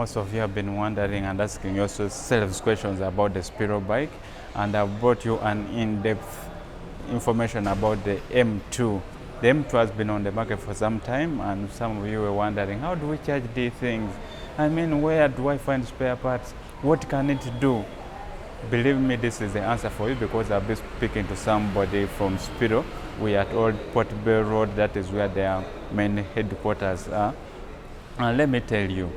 Most of you have been wondering and asking yourselves questions about the Spiro bike, and I've brought you an in-depth information about the M2. The M2 has been on the market for some time, and some of you were wondering, how do we charge these things? I mean, where do I find spare parts? What can it do? Believe me, this is the answer for you, because I'll be speaking to somebody from Spiro. We are at Old Port Bay Road. That is where their main headquarters are. And let me tell you,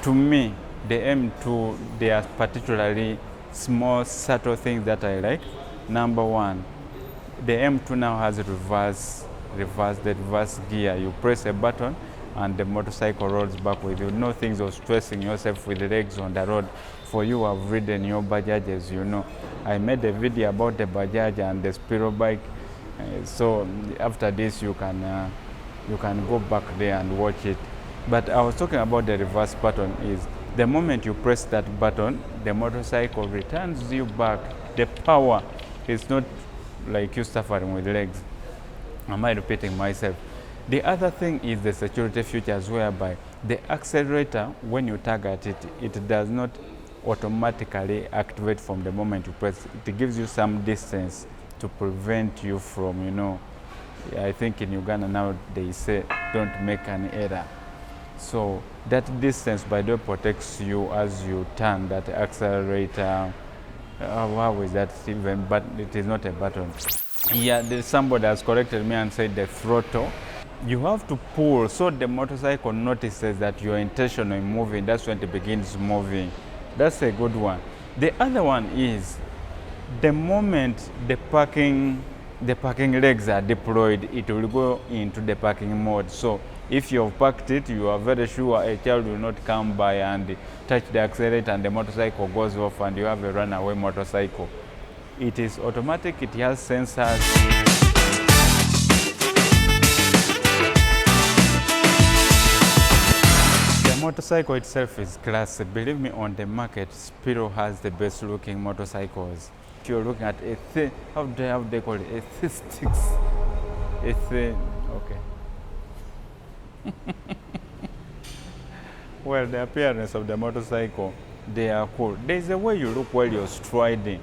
to me, the M2, there are particularly small, subtle things that I like. Number one, the M2 now has the reverse gear. You press a button and the motorcycle rolls back with you. No things of stressing yourself with the legs on the road. For you who have ridden your Bajajes, you know. I made a video about the Bajaj and the Spiro bike. So after this, you can go back there and watch it. But I was talking about the reverse button. Is the moment you press that button, the motorcycle returns you back. The power is not like you suffering with legs. Am I repeating myself? The other thing is the security features, whereby the accelerator, when you target it, it does not automatically activate from the moment you press. It gives you some distance to prevent you from, you know, I think in Uganda now they say don't make an error. So that distance, by the way, protects you as you turn that accelerator. How is that even? But it is not a button. Yeah, somebody has corrected me and said the throttle. You have to pull so the motorcycle notices that you're intentionally moving. That's when it begins moving. That's a good one. The other one is the moment the parking legs are deployed, it will go into the parking mode. So if you've parked it, you are very sure a child will not come by and touch the accelerator and the motorcycle goes off and you have a runaway motorcycle. It is automatic, it has sensors. The motorcycle itself is classy. Believe me, on the market, Spiro has the best looking motorcycles. If you're looking at how they call it? Okay. Well, the appearance of the motorcycle, they are cool. There's a way you look while you're straddling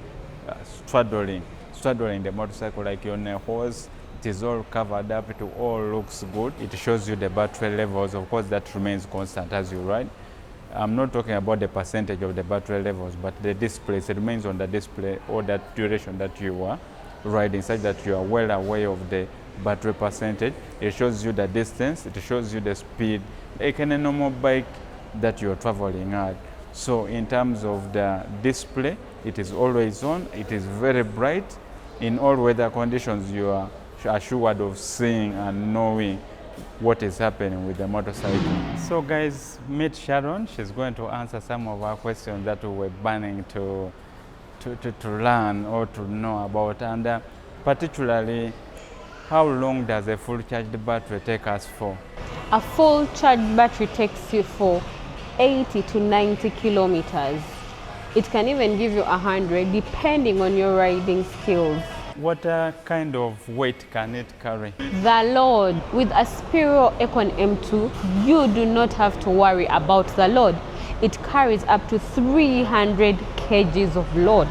the motorcycle like you're on a horse. It is all covered up, it all looks good. It shows you the battery levels. Of course, that remains constant as you ride. I'm not talking about the percentage of the battery levels, but the display, it remains on the display all that duration that you are riding, such that you are well aware of the battery percentage. It shows you the distance, it shows you the speed, like a normal bike that you're traveling at. So in terms of the display, it is always on, it is very bright. In all weather conditions, you are assured of seeing and knowing what is happening with the motorcycle. So guys, meet Sharon. She's going to answer some of our questions that we were burning to learn or to know about, and particularly, how long does a full charged battery take us for? A full charged battery takes you for 80 to 90 kilometers. It can even give you 100 depending on your riding skills. What kind of weight can it carry? The load. With a Spiro M2, you do not have to worry about the load. It carries up to 300 kgs of load.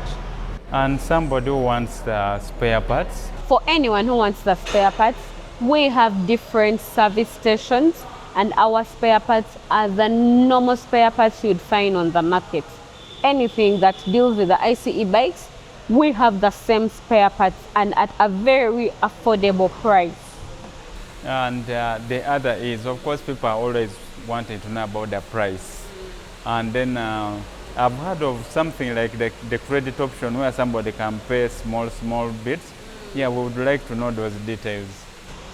And somebody who wants the spare parts? For anyone who wants the spare parts, we have different service stations, and our spare parts are the normal spare parts you'd find on the market. Anything that deals with the ICE bikes, we have the same spare parts and at a very affordable price. And the other is, of course, people are always wanting to know about the price. And then I've heard of something like the credit option where somebody can pay small bits. Yeah, we would like to know those details.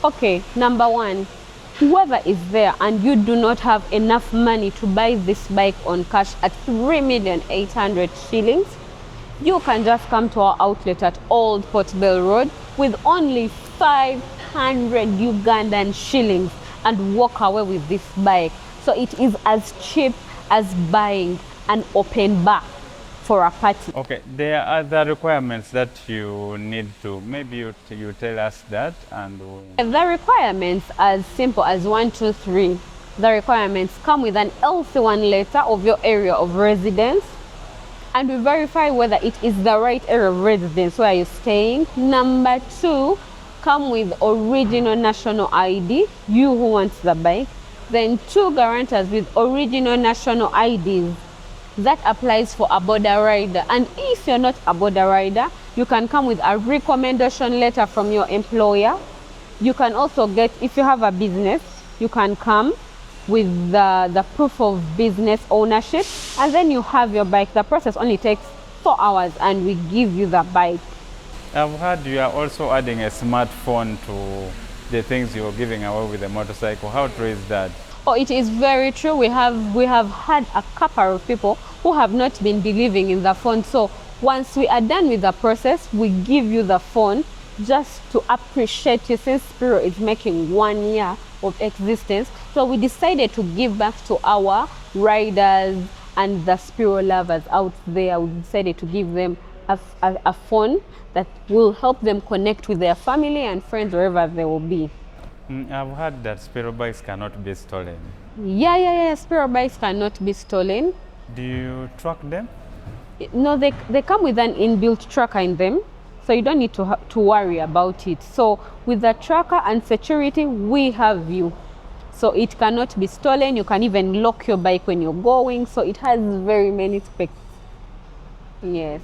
Okay, number one, whoever is there and you do not have enough money to buy this bike on cash at 3,800,000 shillings, you can just come to our outlet at Old Port Bell Road with only 500 Ugandan shillings and walk away with this bike. So it is as cheap as buying an open bar for a party. Okay, there are other requirements that you need to, maybe you tell us that. And the requirements as simple as 1, 2, 3. The requirements come with an LC1 letter of your area of residence, and we verify whether it is the right area of residence where you're staying. Number 2, come with original national ID, you who wants the bike. Then 2 guarantors with original national IDs. That applies for a border rider. And if you're not a border rider, you can come with a recommendation letter from your employer. You can also get, if you have a business, you can come with the proof of business ownership, and then you have your bike. The process only takes 4 hours and we give you the bike. I've heard you are also adding a smartphone to the things you're giving away with the motorcycle. How true is that? Oh, it is very true. We have had a couple of people who have not been believing in the phone. So once we are done with the process, we give you the phone just to appreciate you, since Spiro is making 1 year of existence. So we decided to give back to our riders and the Spiro lovers out there. We decided to give them a phone that will help them connect with their family and friends wherever they will be. I've heard that Spiro bikes cannot be stolen. Yeah. Spiro bikes cannot be stolen. Do you track them? No, they come with an inbuilt tracker in them, so you don't need to worry about it. So with the tracker and security, we have you. So it cannot be stolen. You can even lock your bike when you're going. So it has very many specs. Yes.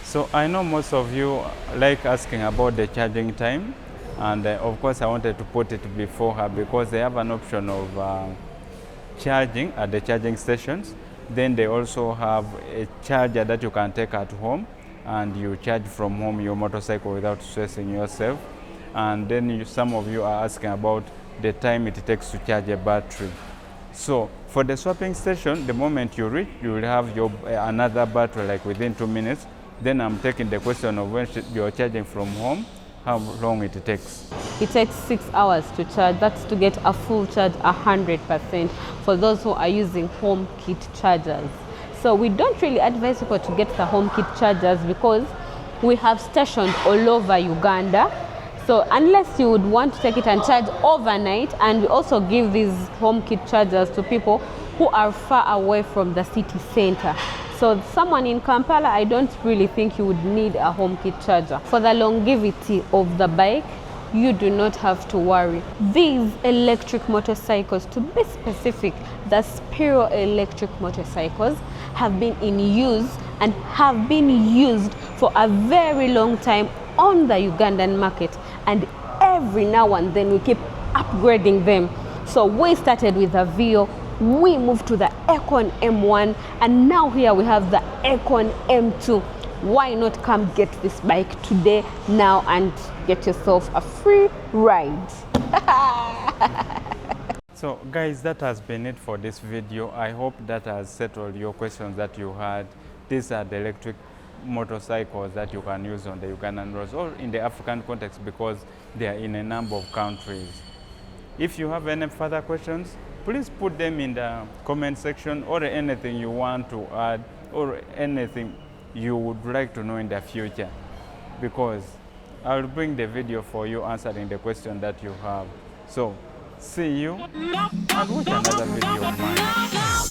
So I know most of you like asking about the charging time. And of course, I wanted to put it before her because they have an option of charging at the charging stations. Then they also have a charger that you can take at home, and you charge from home your motorcycle without stressing yourself. And then some of you are asking about the time it takes to charge a battery. So for the swapping station, the moment you reach, you will have your another battery like within 2 minutes. Then I'm taking the question of when you're charging from home, how long it takes. It takes 6 hours to charge. That's to get a full charge 100% for those who are using home kit chargers. So we don't really advise people to get the home kit chargers because we have stations all over Uganda. So unless you would want to take it and charge overnight, and we also give these home kit chargers to people who are far away from the city center. So someone in Kampala, I don't really think you would need a home kit charger. For the longevity of the bike, you do not have to worry. These electric motorcycles, to be specific, the Spiro electric motorcycles have been in use and have been used for a very long time on the Ugandan market, and every now and then we keep upgrading them. So we started with the Vio, we moved to the Econ M1, and now here we have the Econ M2. Why not come get this bike today, now, and get yourself a free ride? So guys, that has been it for this video. I hope that has settled your questions that you had. These are the electric motorcycles that you can use on the Ugandan roads or in the African context, because they are in a number of countries. If you have any further questions, please put them in the comment section, or anything you want to add, or anything you would like to know in the future, because I'll bring the video for you answering the question that you have. So see you and watch another video of mine.